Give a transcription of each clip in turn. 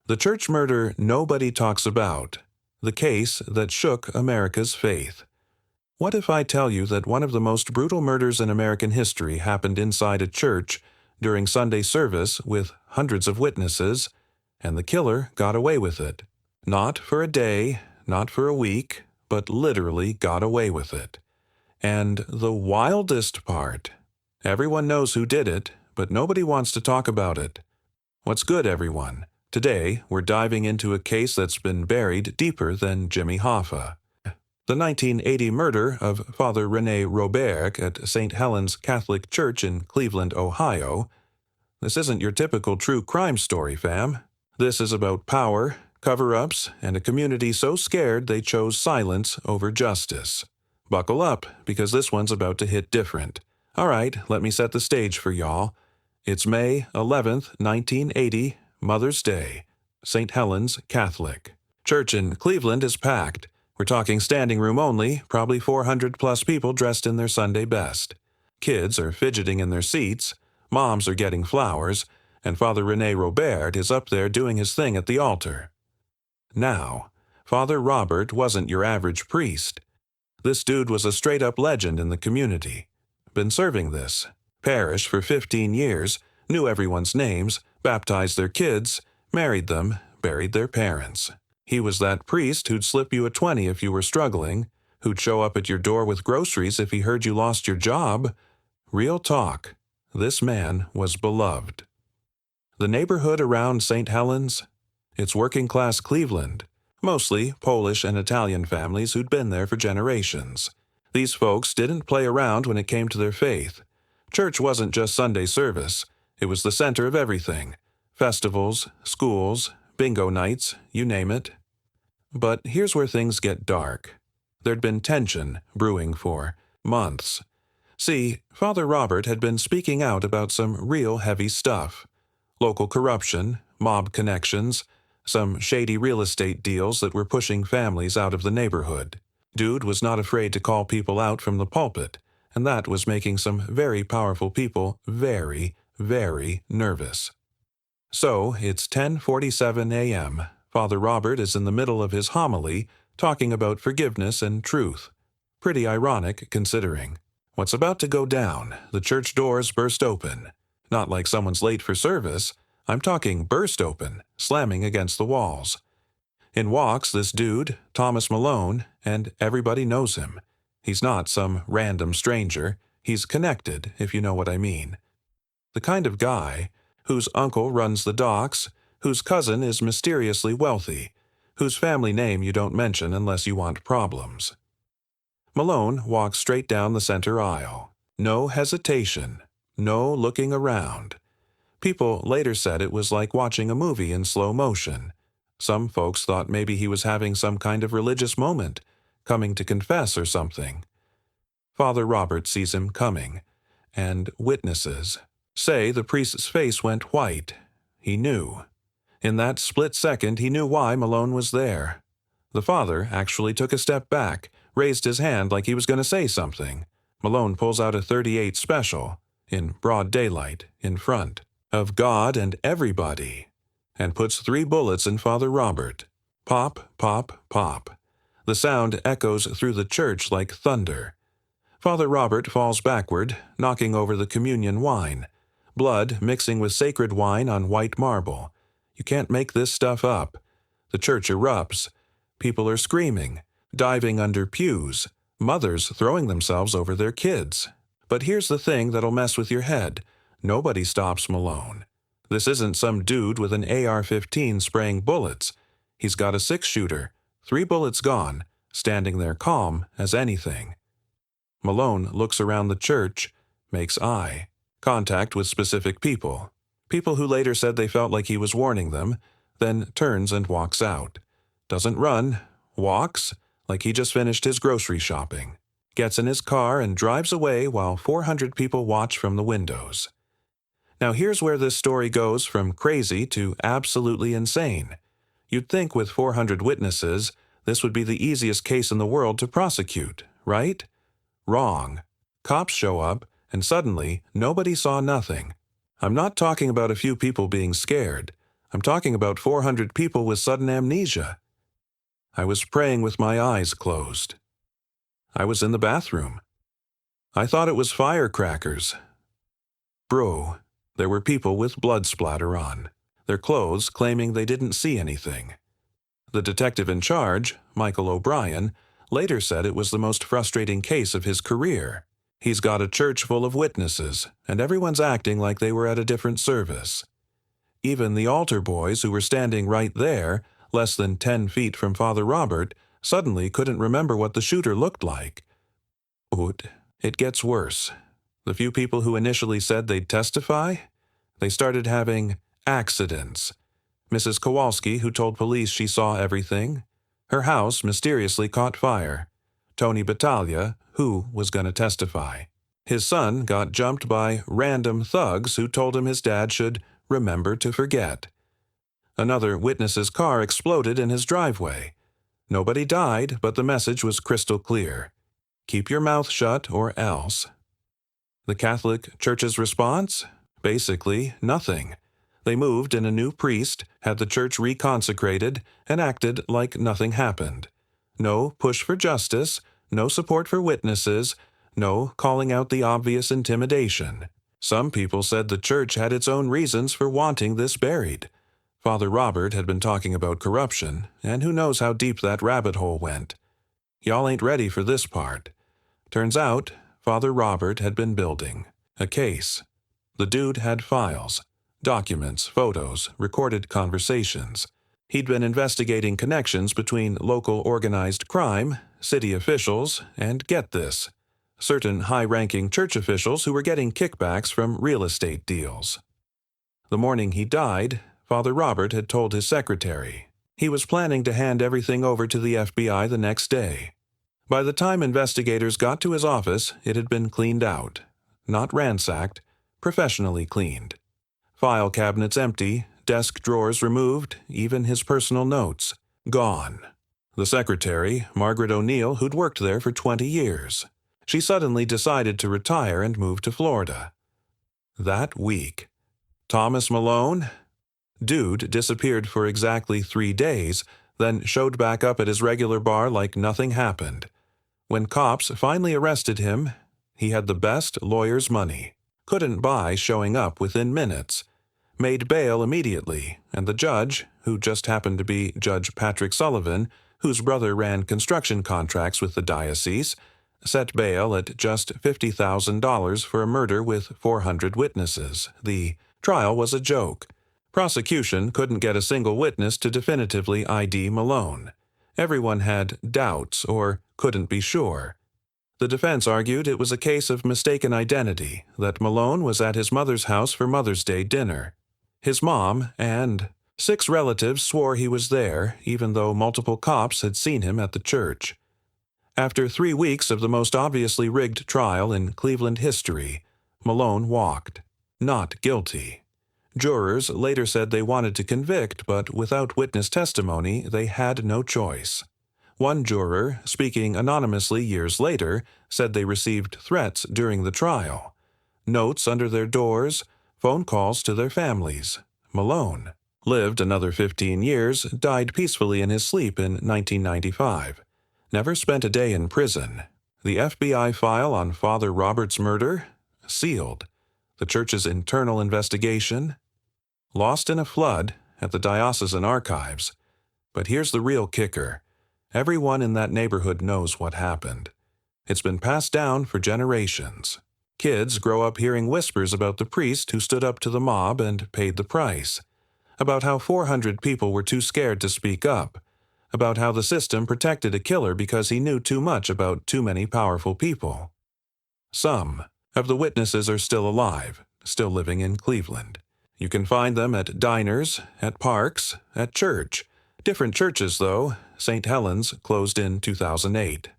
The church murder nobody talks about. The case that shook America's faith. What if I tell you that one of the most brutal murders in American history happened inside a church during Sunday service with hundreds of witnesses, and the killer got away with it? Not for a day, not for a week, but literally got away with it. And the wildest part, everyone knows who did it, but nobody wants to talk about it. What's good, everyone? Today, we're diving into a case that's been buried deeper than Jimmy Hoffa. The 1980 murder of Father René Robert at St. Helen's Catholic Church in Cleveland, Ohio. This isn't your typical true crime story, fam. This is about power, cover-ups, and a community so scared they chose silence over justice. Buckle up, because this one's about to hit different. All right, let me set the stage for y'all. It's May 11th, 1980, Mother's Day, St. Helen's Catholic. Church in Cleveland is packed. We're talking standing room only, probably 400-plus people dressed in their Sunday best. Kids are fidgeting in their seats, moms are getting flowers, and Father René Robert is up there doing his thing at the altar. Now, Father Robert wasn't your average priest. This dude was a straight-up legend in the community. Been serving this parish for 15 years, knew everyone's names, baptized their kids, married them, buried their parents. He was that priest who'd slip you a 20 if you were struggling, who'd show up at your door with groceries if he heard you lost your job. Real talk, this man was beloved. The neighborhood around St. Helen's? It's working-class Cleveland, mostly Polish and Italian families who'd been there for generations. These folks didn't play around when it came to their faith. Church wasn't just Sunday service. It was the center of everything. Festivals, schools, bingo nights, you name it. But here's where things get dark. There'd been tension brewing for months. See, Father Robert had been speaking out about some real heavy stuff. Local corruption, mob connections, some shady real estate deals that were pushing families out of the neighborhood. Dude was not afraid to call people out from the pulpit, and that was making some very powerful people very, very nervous. So, it's 10:47 a.m. Father Robert is in the middle of his homily, talking about forgiveness and truth. Pretty ironic, considering. What's about to go down? The church doors burst open. Not like someone's late for service. I'm talking burst open, slamming against the walls. In walks this dude, Thomas Malone, and everybody knows him. He's not some random stranger. He's connected, if you know what I mean. The kind of guy whose uncle runs the docks, whose cousin is mysteriously wealthy, whose family name you don't mention unless you want problems. Malone walks straight down the center aisle. No hesitation, no looking around. People later said it was like watching a movie in slow motion. Some folks thought maybe he was having some kind of religious moment, coming to confess or something. Father Robert sees him coming, and witnesses say the priest's face went white. He knew. In that split second, he knew why Malone was there. The father actually took a step back, raised his hand like he was going to say something. Malone pulls out a .38 special, in broad daylight, in front of God and everybody, and puts 3 bullets in Father Robert. Pop, pop, pop. The sound echoes through the church like thunder. Father Robert falls backward, knocking over the communion wine. Blood mixing with sacred wine on white marble. You can't make this stuff up. The church erupts. People are screaming, diving under pews, mothers throwing themselves over their kids. But here's the thing that'll mess with your head. Nobody stops Malone. This isn't some dude with an AR-15 spraying bullets. He's got a 6-shooter, 3 bullets gone, standing there calm as anything. Malone looks around the church, makes eye contact with specific people. People who later said they felt like he was warning them, then turns and walks out. Doesn't run, walks like he just finished his grocery shopping. Gets in his car and drives away while 400 people watch from the windows. Now here's where this story goes from crazy to absolutely insane. You'd think with 400 witnesses, this would be the easiest case in the world to prosecute, right? Wrong. Cops show up, and suddenly, nobody saw nothing. I'm not talking about a few people being scared. I'm talking about 400 people with sudden amnesia. I was praying with my eyes closed. I was in the bathroom. I thought it was firecrackers. Bro, there were people with blood splatter on, their clothes claiming they didn't see anything. The detective in charge, Michael O'Brien, later said it was the most frustrating case of his career. He's got a church full of witnesses, and everyone's acting like they were at a different service. Even the altar boys who were standing right there, less than 10 feet from Father Robert, suddenly couldn't remember what the shooter looked like. It gets worse. The few people who initially said they'd testify, they started having accidents. Mrs. Kowalski, who told police she saw everything. Her house mysteriously caught fire. Tony Battaglia, who was going to testify. His son got jumped by random thugs who told him his dad should remember to forget. Another witness's car exploded in his driveway. Nobody died, but the message was crystal clear. Keep your mouth shut or else. The Catholic Church's response? Basically, nothing. They moved in a new priest, had the church reconsecrated, and acted like nothing happened. No push for justice, no support for witnesses, no calling out the obvious intimidation. Some people said the church had its own reasons for wanting this buried. Father Robert had been talking about corruption, and who knows how deep that rabbit hole went. Y'all ain't ready for this part. Turns out, Father Robert had been building a case. The dude had files, documents, photos, recorded conversations. He'd been investigating connections between local organized crime, city officials, and get this, certain high-ranking church officials who were getting kickbacks from real estate deals. The morning he died, Father Robert had told his secretary he was planning to hand everything over to the FBI the next day. By the time investigators got to his office, it had been cleaned out. Not ransacked, professionally cleaned. File cabinets empty, desk drawers removed, even his personal notes gone. The secretary, Margaret O'Neill, who'd worked there for 20 years. She suddenly decided to retire and move to Florida. That week. Thomas Malone? Dude disappeared for exactly 3 days, then showed back up at his regular bar like nothing happened. When cops finally arrested him, he had the best lawyer's money. Couldn't buy showing up within minutes. Made bail immediately, and the judge, who just happened to be Judge Patrick Sullivan, whose brother ran construction contracts with the diocese, set bail at just $50,000 for a murder with 400 witnesses. The trial was a joke. Prosecution couldn't get a single witness to definitively ID Malone. Everyone had doubts or couldn't be sure. The defense argued it was a case of mistaken identity, that Malone was at his mother's house for Mother's Day dinner. His mom and 6 relatives swore he was there, even though multiple cops had seen him at the church. After 3 weeks of the most obviously rigged trial in Cleveland history, Malone walked. Not guilty. Jurors later said they wanted to convict, but without witness testimony, they had no choice. One juror, speaking anonymously years later, said they received threats during the trial. Notes under their doors, phone calls to their families. Malone lived another 15 years, died peacefully in his sleep in 1995. Never spent a day in prison. The FBI file on Father Robert's murder? Sealed. The church's internal investigation? Lost in a flood at the diocesan archives. But here's the real kicker. Everyone in that neighborhood knows what happened. It's been passed down for generations. Kids grow up hearing whispers about the priest who stood up to the mob and paid the price. About how 400 people were too scared to speak up. About how the system protected a killer because he knew too much about too many powerful people. Some of the witnesses are still alive, still living in Cleveland. You can find them at diners, at parks, at church. Different churches, though. St. Helens closed in 2008.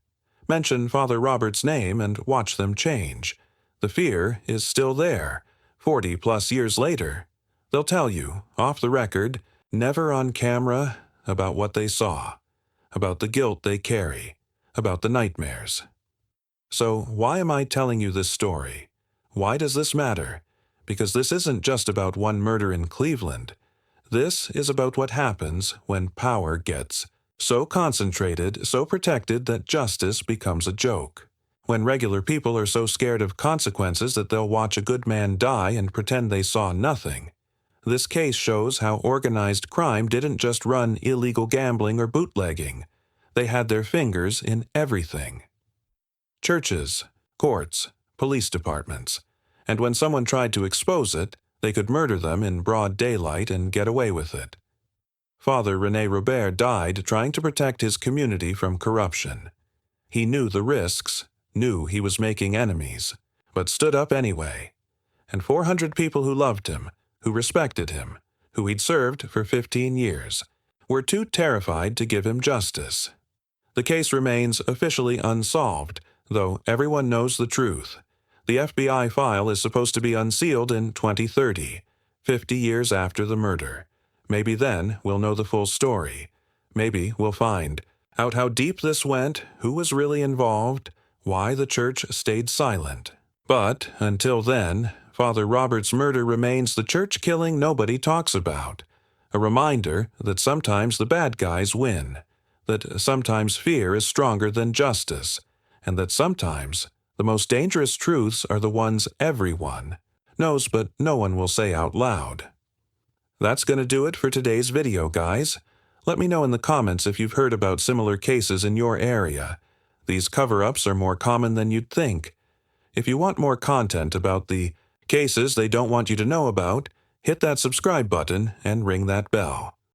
Mention Father Robert's name and watch them change. The fear is still there, 40-plus years later. They'll tell you, off the record, never on camera, about what they saw, about the guilt they carry, about the nightmares. So why am I telling you this story? Why does this matter? Because this isn't just about one murder in Cleveland. This is about what happens when power gets so concentrated, so protected that justice becomes a joke. When regular people are so scared of consequences that they'll watch a good man die and pretend they saw nothing. This case shows how organized crime didn't just run illegal gambling or bootlegging. They had their fingers in everything. Churches, courts, police departments. And when someone tried to expose it, they could murder them in broad daylight and get away with it. Father René Robert died trying to protect his community from corruption. He knew the risks, knew he was making enemies, but stood up anyway. And 400 people who loved him, who respected him, who he'd served for 15 years, were too terrified to give him justice. The case remains officially unsolved, though everyone knows the truth. The FBI file is supposed to be unsealed in 2030, 50 years after the murder. Maybe then we'll know the full story. Maybe we'll find out how deep this went, who was really involved, why the church stayed silent. But until then, Father Robert's murder remains the church killing nobody talks about. A reminder that sometimes the bad guys win, that sometimes fear is stronger than justice, and that sometimes the most dangerous truths are the ones everyone knows but no one will say out loud. That's going to do it for today's video, guys. Let me know in the comments if you've heard about similar cases in your area. These cover-ups are more common than you'd think. If you want more content about the cases they don't want you to know about, hit that subscribe button and ring that bell.